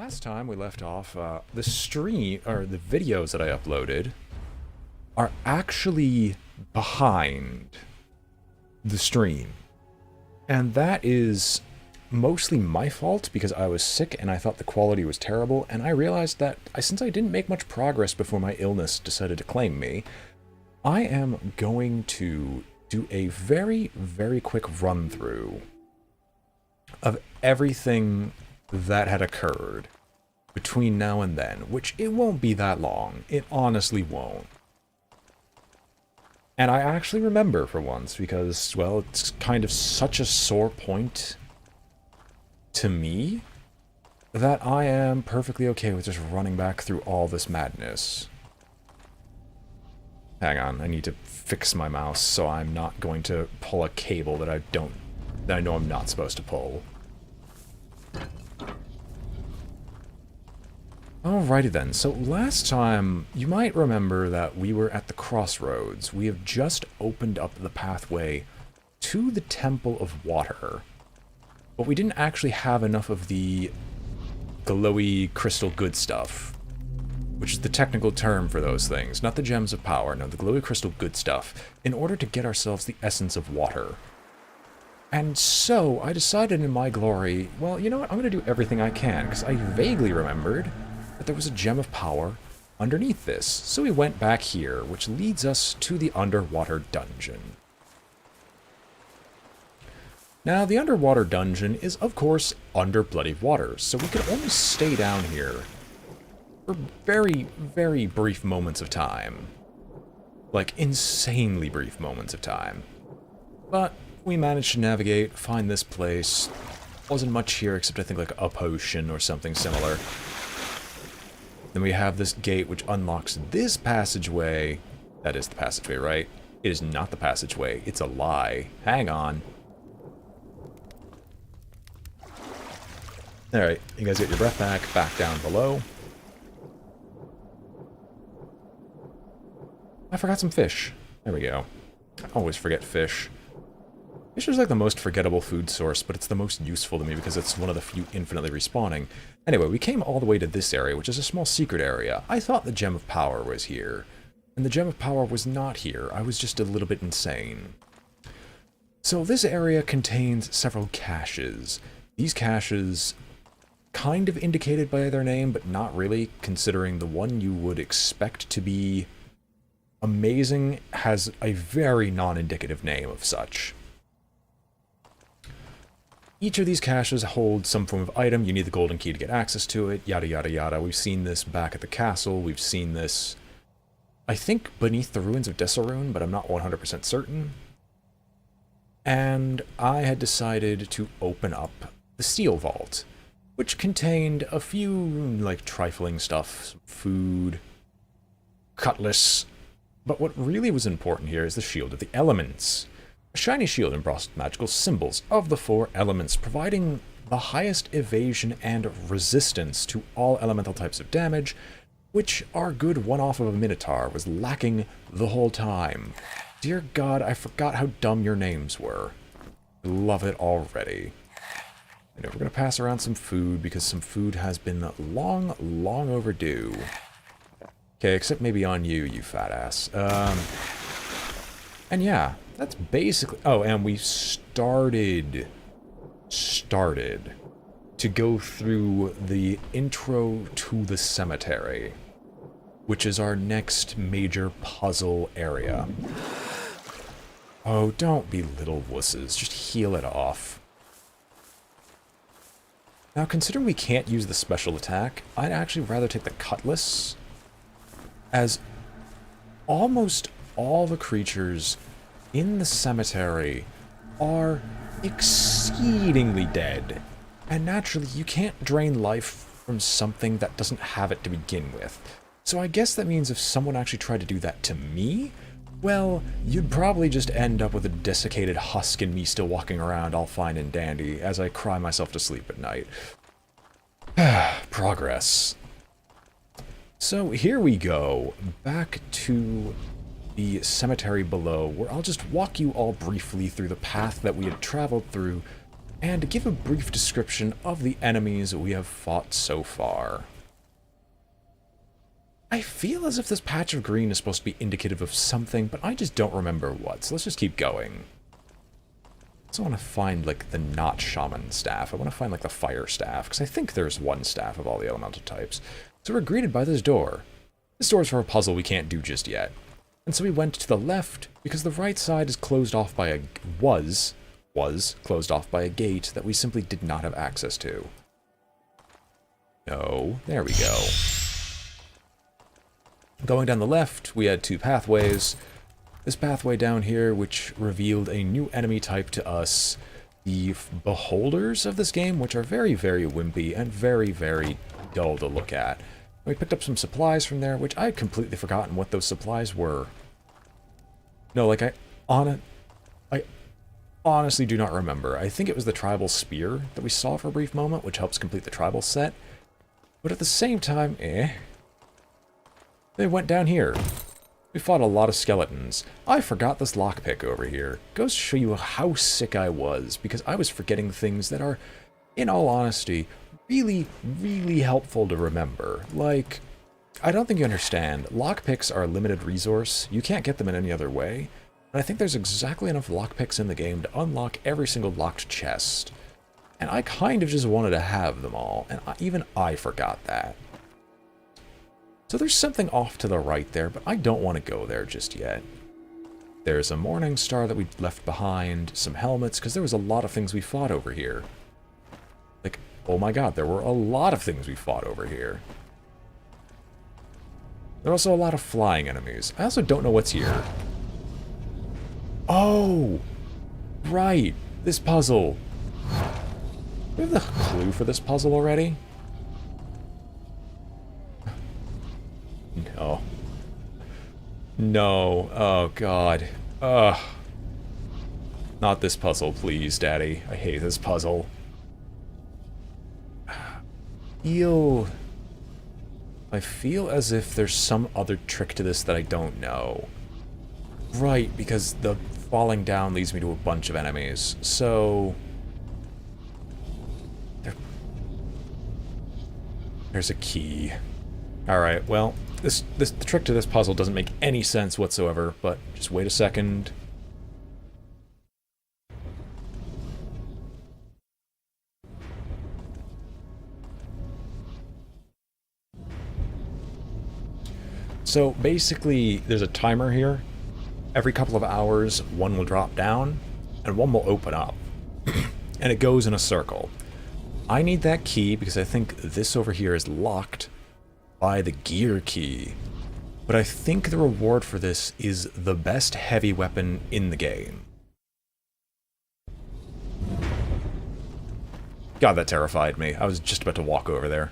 last time we left off, the stream, or the videos that I uploaded, are actually behind the stream. And that is mostly my fault because I was sick and I thought the quality was terrible, and I realized that since I didn't make much progress before my illness decided to claim me, I am going to do a very, very quick run-through of everything that had occurred between now and then, which it won't be that long. It honestly won't. And I actually remember for once because, well, it's kind of such a sore point to me that I am perfectly okay with just running back through all this madness. Hang on, I need to fix my mouse so I'm not going to pull a cable that I know I'm not supposed to pull. Alrighty then, so last time, you might remember that we were at the crossroads. We have just opened up the pathway to the Temple of Water, but we didn't actually have enough of the glowy crystal good stuff, which is the technical term for those things, not the gems of power, no, the glowy crystal good stuff, in order to get ourselves the essence of water. And so, I decided in my glory, well, you know what, I'm going to do everything I can, because I vaguely remembered that there was a gem of power underneath this. So we went back here, which leads us to the underwater dungeon. Now, the underwater dungeon is, of course, under bloody water, so we could only stay down here for very, very brief moments of time. Like, insanely brief moments of time. But we managed to navigate, find this place. Wasn't much here except I think like a potion or something similar. Then we have this gate which unlocks this passageway. That is the passageway, right? It is not the passageway. It's a lie. Hang on. Alright, you guys get your breath back down below. I forgot some fish. There we go. I always forget fish. Fish is like the most forgettable food source, but it's the most useful to me because it's one of the few infinitely respawning. Anyway, we came all the way to this area, which is a small secret area. I thought the Gem of Power was here, and the Gem of Power was not here. I was just a little bit insane. So this area contains several caches. These caches, kind of indicated by their name, but not really, considering the one you would expect to be amazing has a very non-indicative name of such. Each of these caches holds some form of item. You need the golden key to get access to it, yada yada yada. We've seen this back at the castle. We've seen this, I think, beneath the ruins of Desilrune, but I'm not 100% certain. And I had decided to open up the Steel Vault, which contained a few, like, trifling stuff, some food, cutlass. But what really was important here is the Shield of the Elements. A shiny shield embossed magical symbols of the four elements, providing the highest evasion and resistance to all elemental types of damage, which our good one-off of a Minotaur was lacking the whole time. Dear God, I forgot how dumb your names were. I love it already. And we're going to pass around some food, because some food has been long, long overdue. Okay, except maybe on you, you fat ass. And yeah, that's basically... Oh, and we started to go through the intro to the cemetery, which is our next major puzzle area. Oh, don't be little wusses. Just heal it off. Now, considering we can't use the special attack, I'd actually rather take the cutlass, as almost all the creatures in the cemetery are exceedingly dead. And naturally, you can't drain life from something that doesn't have it to begin with. So I guess that means if someone actually tried to do that to me, well, you'd probably just end up with a desiccated husk and me still walking around all fine and dandy as I cry myself to sleep at night. Progress. So here we go, back to the cemetery below, where I'll just walk you all briefly through the path that we had traveled through and give a brief description of the enemies we have fought so far. I feel as if this patch of green is supposed to be indicative of something, but I just don't remember what, so let's just keep going. I also want to find, like, the not shaman staff. I want to find, like, the fire staff, because I think there's one staff of all the elemental types. So we're greeted by this door. This door is for a puzzle we can't do just yet. And so we went to the left, because the right side is closed off by a... was closed off by a gate that we simply did not have access to. No, there we go. Going down the left, we had two pathways. This pathway down here, which revealed a new enemy type to us, the beholders of this game, which are very, very wimpy and very, very dull to look at. We picked up some supplies from there, which I had completely forgotten what those supplies were. No, like, I honestly do not remember. I think it was the tribal spear that we saw for a brief moment, which helps complete the tribal set. But at the same time, they went down here. We fought a lot of skeletons. I forgot this lockpick over here. Goes to show you how sick I was, because I was forgetting things that are, in all honesty, really, really helpful to remember. Like, I don't think you understand. Lockpicks are a limited resource. You can't get them in any other way. And I think there's exactly enough lockpicks in the game to unlock every single locked chest. And I kind of just wanted to have them all, and even I forgot that. So there's something off to the right there, but I don't want to go there just yet. There's a morning star that we left behind, some helmets, because there was a lot of things we fought over here. Like, oh my god, there were a lot of things we fought over here. There are also a lot of flying enemies. I also don't know what's here. Oh! Right! This puzzle! Do we have the clue for this puzzle already? No. No. Oh, God. Ugh. Not this puzzle, please, Daddy. I hate this puzzle. I feel as if there's some other trick to this that I don't know. Right, because the falling down leads me to a bunch of enemies. So... There's a key. Alright, well... The trick to this puzzle doesn't make any sense whatsoever, but just wait a second. So basically, there's a timer here. Every couple of hours, one will drop down, and one will open up. And it goes in a circle. I need that key because I think this over here is locked by the gear key. But I think the reward for this is the best heavy weapon in the game. God, that terrified me. I was just about to walk over there.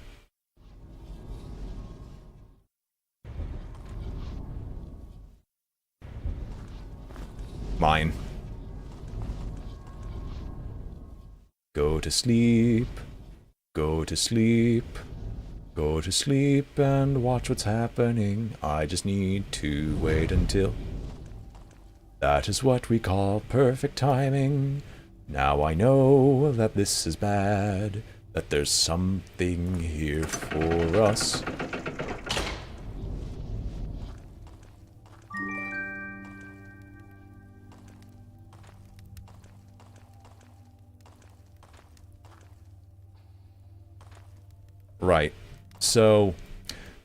Mine. Go to sleep. Go to sleep. Go to sleep and watch what's happening. I just need to wait until... That is what we call perfect timing. Now I know that this is bad, that there's something here for us. Right. So,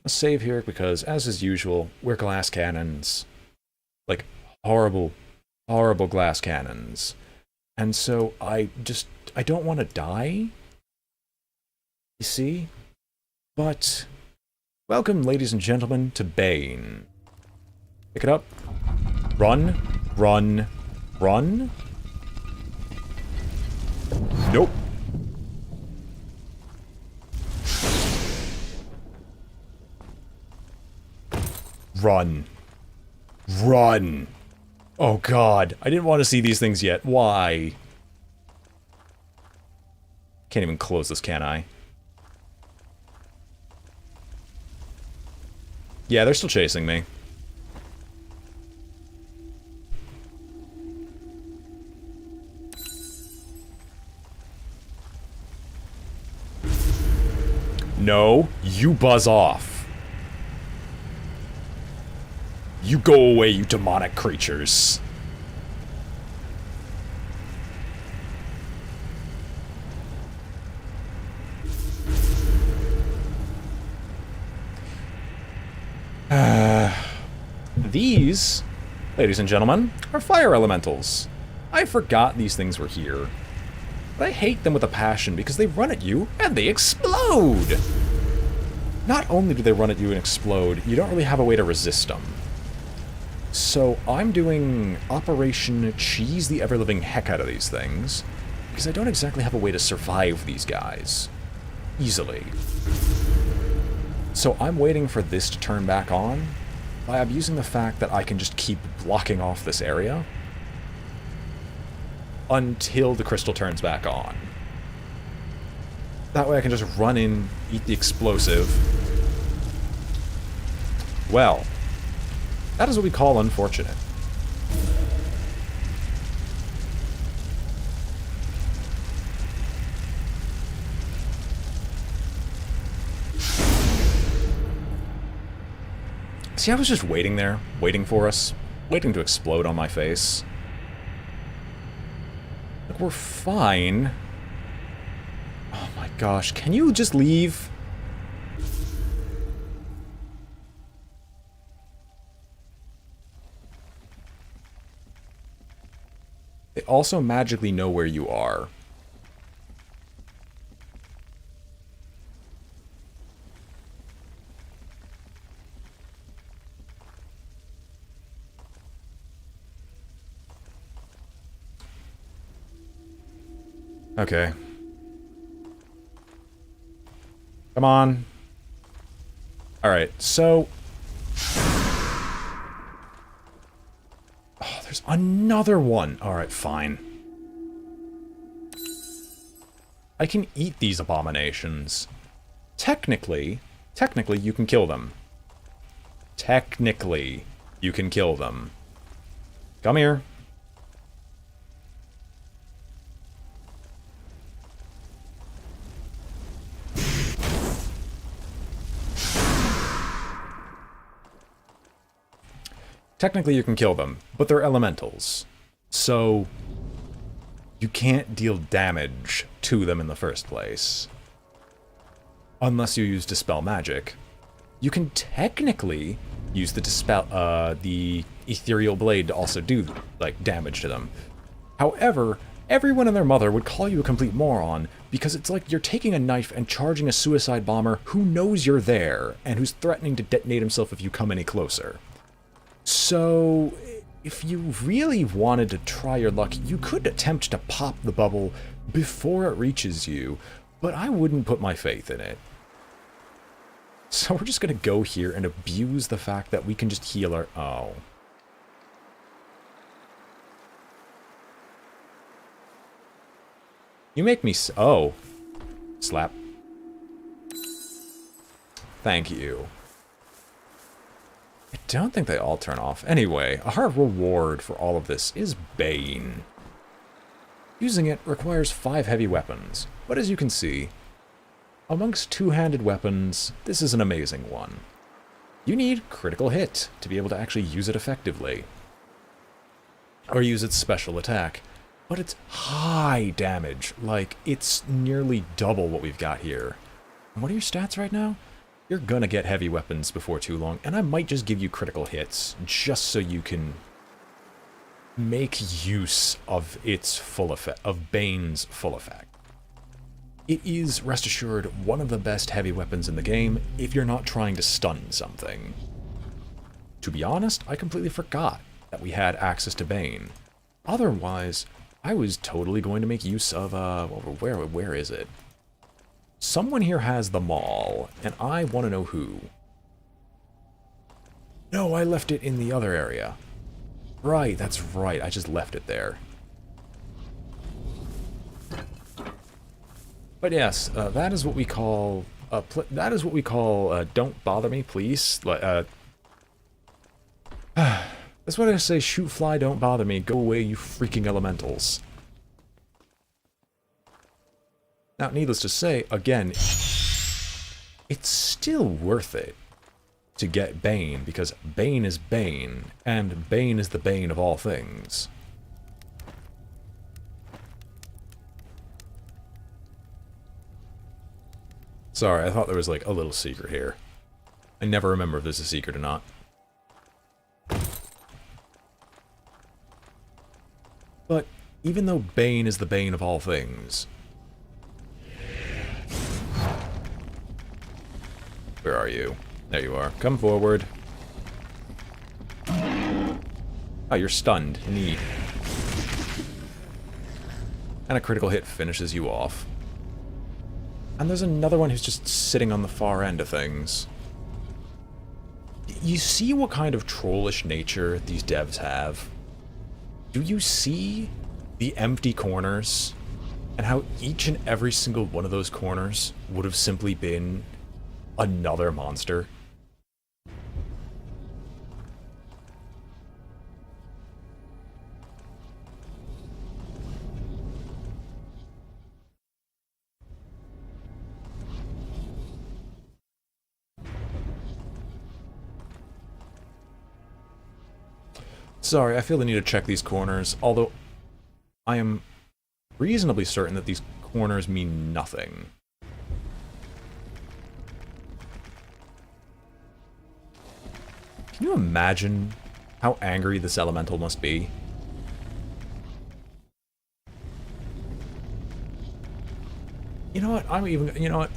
let's save here because, as is usual, we're glass cannons. Like, horrible, horrible glass cannons. And so, I don't want to die. You see? But, welcome, ladies and gentlemen, to Bane. Pick it up. Run. Run. Run. Nope. Run. Run. Oh god, I didn't want to see these things yet. Why? Can't even close this, can I? Yeah, they're still chasing me. No, you buzz off. You go away, you demonic creatures. These, ladies and gentlemen, are fire elementals. I forgot these things were here. But I hate them with a passion because they run at you and they explode! Not only do they run at you and explode, you don't really have a way to resist them. So I'm doing Operation Cheese the Ever-Living heck out of these things, because I don't exactly have a way to survive these guys easily. So I'm waiting for this to turn back on by abusing the fact that I can just keep blocking off this area until the crystal turns back on. That way I can just run in, eat the explosive. Well, that is what we call unfortunate. See, I was just waiting there, waiting for us, waiting to explode on my face. Like, we're fine. Oh my gosh, can you just leave? They also magically know where you are. Okay. Come on. Alright, so... Oh, there's another one. Alright, fine. I can eat these abominations. Technically, you can kill them. Technically, you can kill them. Come here. Technically, you can kill them, but they're elementals. So, you can't deal damage to them in the first place. Unless you use Dispel Magic. You can technically use the the Ethereal Blade to also do, like, damage to them. However, everyone and their mother would call you a complete moron, because it's like you're taking a knife and charging a suicide bomber who knows you're there, and who's threatening to detonate himself if you come any closer. So, if you really wanted to try your luck, you could attempt to pop the bubble before it reaches you, but I wouldn't put my faith in it. So we're just gonna go here and abuse the fact that we can just heal our... Oh. You make me... Oh. Slap. Thank you. I don't think they all turn off. Anyway, our reward for all of this is Bane. Using it requires 5 heavy weapons, but as you can see, amongst two-handed weapons, this is an amazing one. You need critical hit to be able to actually use it effectively. Or use its special attack. But it's high damage, like it's nearly double what we've got here. And what are your stats right now? You're gonna get heavy weapons before too long, and I might just give you critical hits, just so you can make use of its full effect, of Bane's full effect. It is, rest assured, one of the best heavy weapons in the game, if you're not trying to stun something. To be honest, I completely forgot that we had access to Bane. Otherwise, I was totally going to make use of, where is it? Someone here has the mall, and I want to know who. No, I left it in the other area. Right, that's right, I just left it there. But yes, that is what we call, don't bother me, please. That's what I say, shoot fly, don't bother me, go away, you freaking elementals. Now, needless to say, again, it's still worth it to get Bane, because Bane is Bane, and Bane is the bane of all things. Sorry, I thought there was like a little secret here. I never remember if there's a secret or not. But even though Bane is the bane of all things... Where are you? There you are. Come forward. Oh, you're stunned. Neat. And a critical hit finishes you off. And there's another one who's just sitting on the far end of things. You see what kind of trollish nature these devs have? Do you see the empty corners? And how each and every single one of those corners would have simply been another monster? Sorry, I feel the need to check these corners, although I am reasonably certain that these corners mean nothing. Can you imagine how angry this elemental must be? You know what, you know what?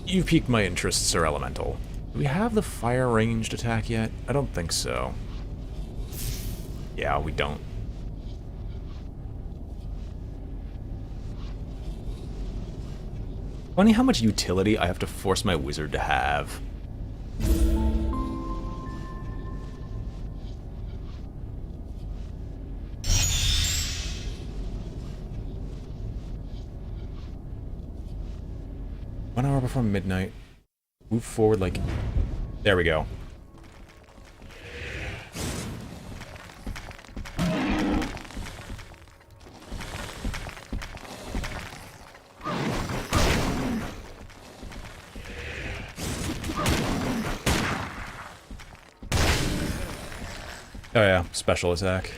You've piqued my interest, Sir Elemental. Do we have the fire ranged attack yet? I don't think so. Yeah, we don't. Funny how much utility I have to force my wizard to have. One hour before midnight. Move forward like... There we go. Oh yeah, special attack.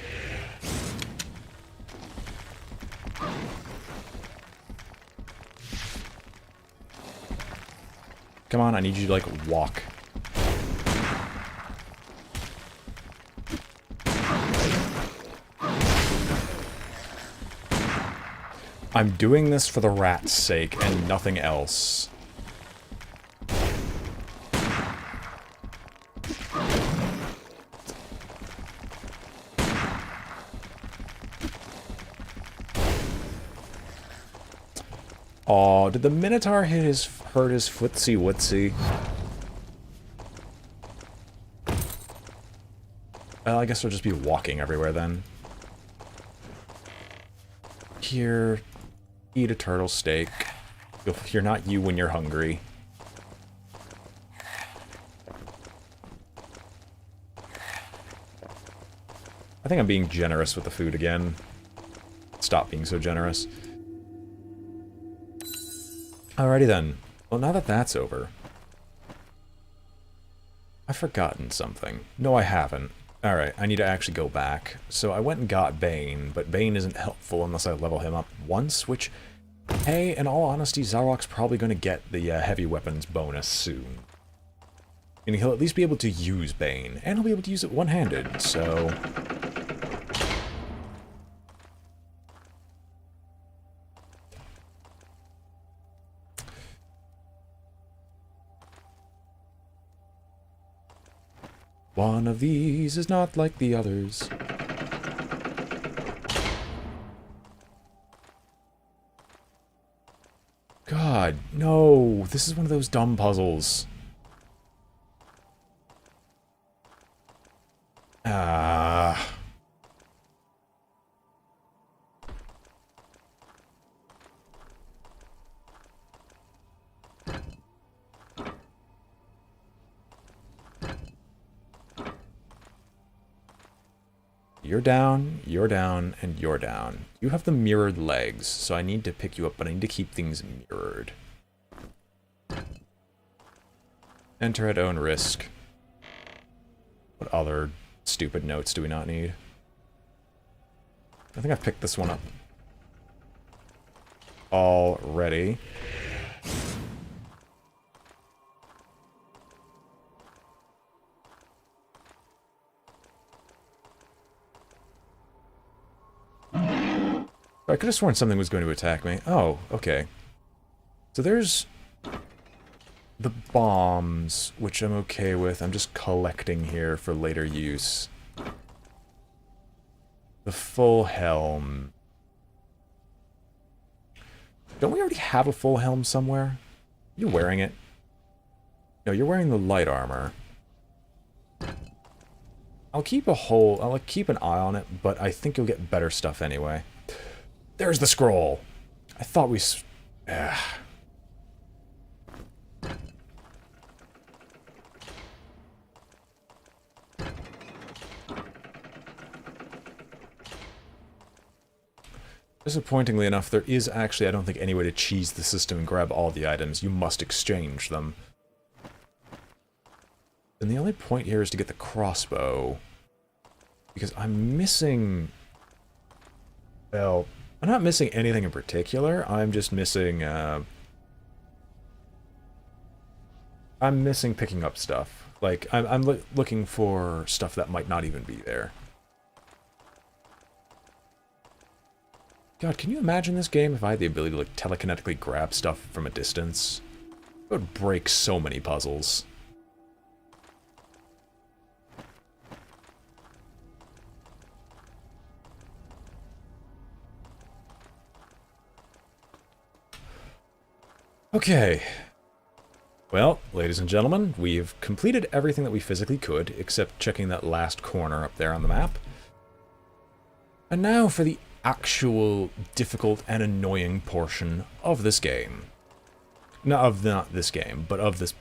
Come on, I need you to, like, walk. I'm doing this for the rat's sake and nothing else. Aw, did the Minotaur hurt his footsie wootsy? Well, I guess we'll just be walking everywhere then. Here, eat a turtle steak. You're not you when you're hungry. I think I'm being generous with the food again. Stop being so generous. Alrighty then. Well, now that that's over... I've forgotten something. No, I haven't. Alright, I need to actually go back. So I went and got Bane, but Bane isn't helpful unless I level him up once, which... Hey, in all honesty, Zarok's probably going to get the heavy weapons bonus soon. And he'll at least be able to use Bane, and he'll be able to use it one-handed, so... One of these is not like the others. God, no! This is one of those dumb puzzles. Ah. You're down, and you're down. You have the mirrored legs, so I need to pick you up, but I need to keep things mirrored. Enter at own risk. What other stupid notes do we not need? I think I've picked this one up already. I could have sworn something was going to attack me. Oh, okay. So there's the bombs, which I'm okay with. I'm just collecting here for later use. The full helm. Don't we already have a full helm somewhere? You're wearing it? No, you're wearing the light armor. I'll keep an eye on it, but I think you'll get better stuff anyway. There's the scroll. I thought we... Disappointingly enough, there is actually, I don't think, any way to cheese the system and grab all the items. You must exchange them. And the only point here is to get the crossbow. Because I'm missing... Well, I'm not missing anything in particular. I'm just missing, I'm missing picking up stuff. Like, I'm looking for stuff that might not even be there. God, can you imagine this game if I had the ability to, like, telekinetically grab stuff from a distance? It would break so many puzzles. Okay. Well, ladies and gentlemen, we've completed everything that we physically could, except checking that last corner up there on the map. And now for the actual difficult and annoying portion of this game. Not this game, but of this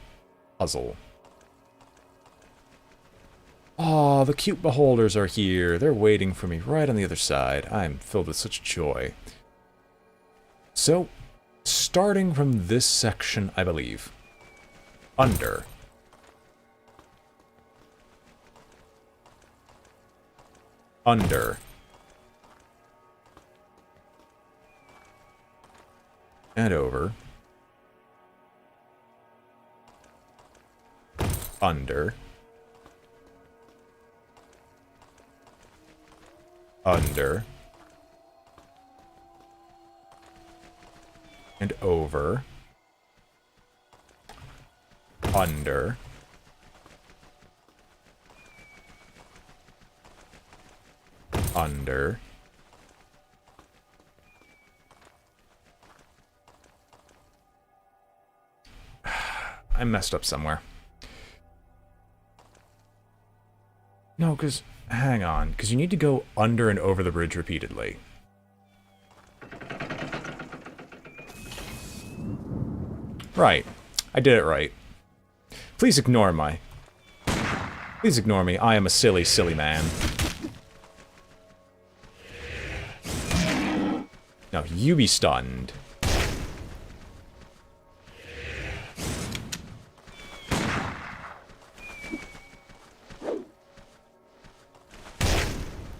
puzzle. Aw, the cute beholders are here. They're waiting for me right on the other side. I'm filled with such joy. So, starting from this section, I believe. Under. Under. And over. Under. Under. And over. Under. Under. I messed up somewhere. No, because... Hang on, because you need to go under and over the bridge repeatedly. Right. I did it right. Please ignore me. Please ignore me. I am a silly, silly man. Now, you be stunned.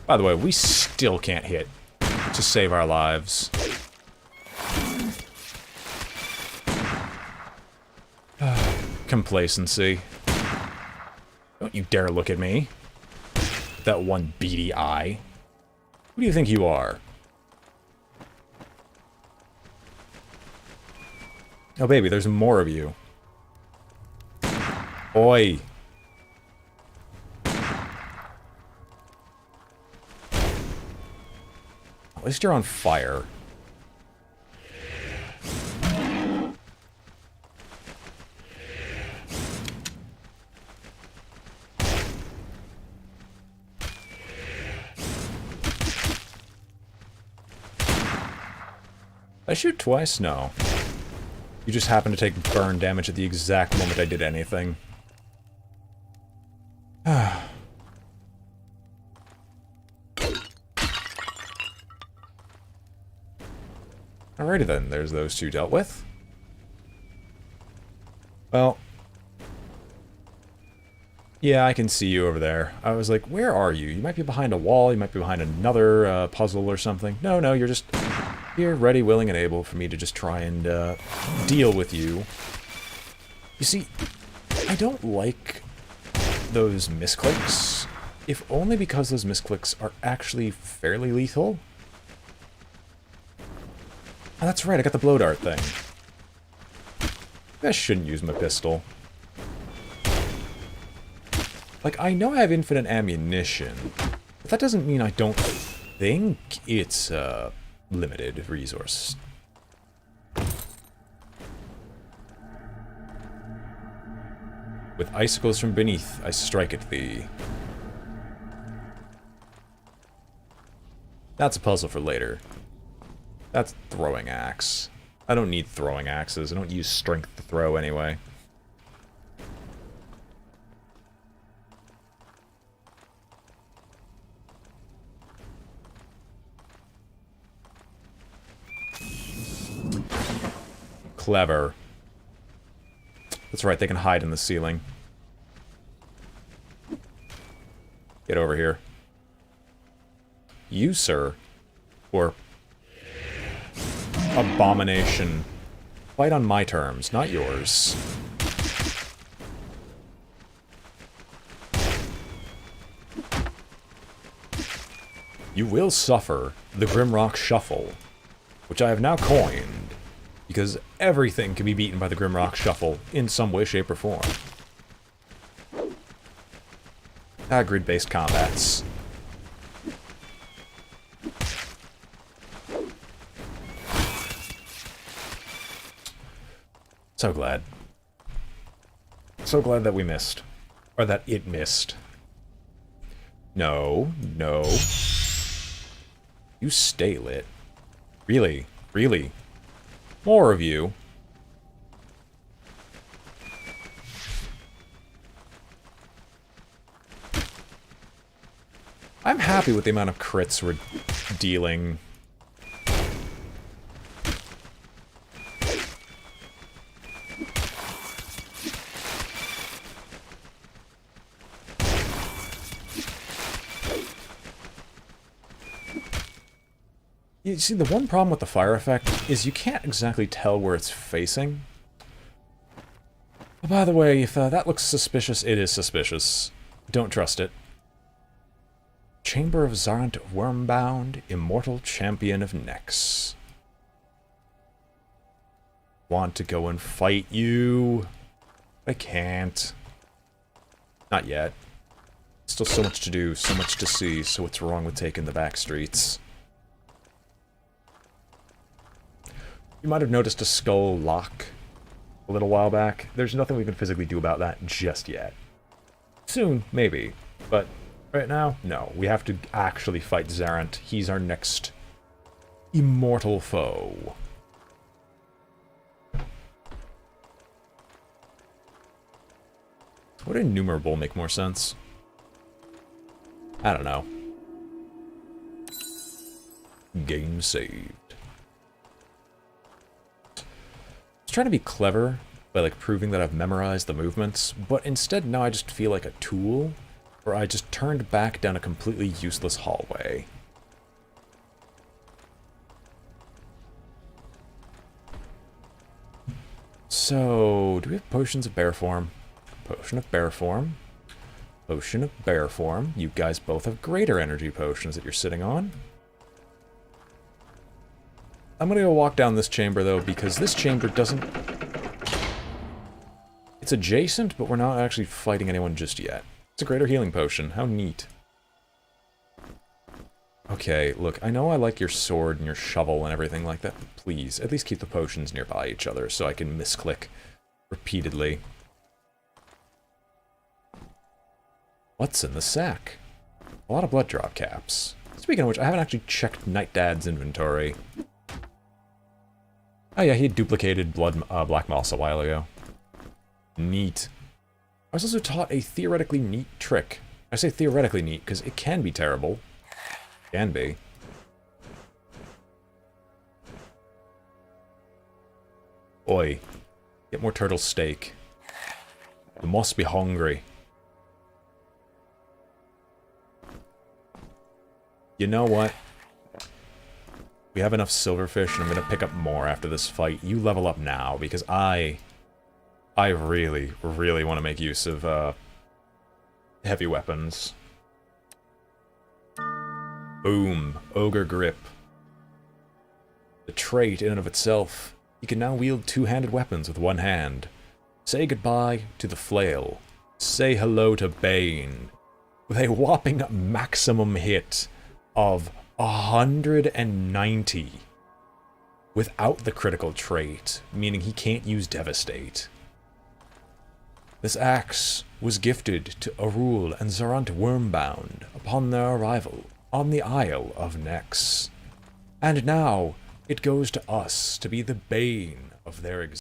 By the way, we still can't hit to save our lives. Complacency. Don't you dare look at me. That one beady eye. Who do you think you are? Oh, baby, there's more of you. Oi. At least you're on fire. I shoot twice? No. You just happen to take burn damage at the exact moment I did anything. Alrighty then, there's those two dealt with. Well, Yeah, I can see you over there. I was like, where are you? You might be behind a wall, you might be behind another puzzle or something. No, no, you're just here, ready, willing, and able for me to just try and deal with you. You see, I don't like those misclicks, if only because those misclicks are actually fairly lethal. Oh, that's right, I got the blow dart thing. I shouldn't use my pistol. Like, I know I have infinite ammunition, but that doesn't mean I don't think it's a limited resource. With icicles from beneath, I strike at thee. That's a puzzle for later. That's throwing axe. I don't need throwing axes. I don't use strength to throw anyway. Clever. That's right, they can hide in the ceiling. Get over here. You, sir, or abomination, fight on my terms, not yours. You will suffer the Grimrock Shuffle, which I have now coined, because everything can be beaten by the Grimrock Shuffle in some way, shape, or form. Grid-based combats. So glad. So glad that we missed. Or that it missed. No, no. You stay lit. Really, really. More of you. I'm happy with the amount of crits we're dealing. You see, the one problem with the fire effect is you can't exactly tell where it's facing. Oh, by the way, if that looks suspicious, it is suspicious. Don't trust it. Chamber of Zarant Wormbound, Immortal Champion of Nex. Want to go and fight you? I can't. Not yet. Still so much to do, so much to see, so what's wrong with taking the back streets? You might have noticed a skull lock a little while back. There's nothing we can physically do about that just yet. Soon, maybe. But right now, no. We have to actually fight Zarant. He's our next immortal foe. Would innumerable make more sense? I don't know. Game saved. I was trying to be clever by like proving that I've memorized the movements, but instead now I just feel like a tool, where I just turned back down a completely useless hallway. So, do we have potions of bear form? Potion of bear form. Potion of bear form. You guys both have greater energy potions that you're sitting on. I'm gonna go walk down this chamber, though, because this chamber doesn't... It's adjacent, but we're not actually fighting anyone just yet. It's a greater healing potion. How neat. Okay, look, I know I like your sword and your shovel and everything like that, but please, at least keep the potions nearby each other so I can misclick repeatedly. What's in the sack? A lot of blood drop caps. Speaking of which, I haven't actually checked Night Dad's inventory. Oh yeah, he had duplicated black moss a while ago. Neat. I was also taught a theoretically neat trick. I say theoretically neat because it can be terrible. Can be. Oi. Get more turtle steak. You must be hungry. You know what? We have enough silverfish, and I'm gonna pick up more after this fight. You level up now, because I really, really want to make use of, heavy weapons. Boom. Ogre Grip. The trait, in and of itself, you can now wield two-handed weapons with one hand. Say goodbye to the flail. Say hello to Bane. With a whopping maximum hit of 190. Without the critical trait, meaning he can't use Devastate. This axe was gifted to Arul and Zarant Wormbound upon their arrival on the Isle of Nex. And now, it goes to us to be the bane of their existence.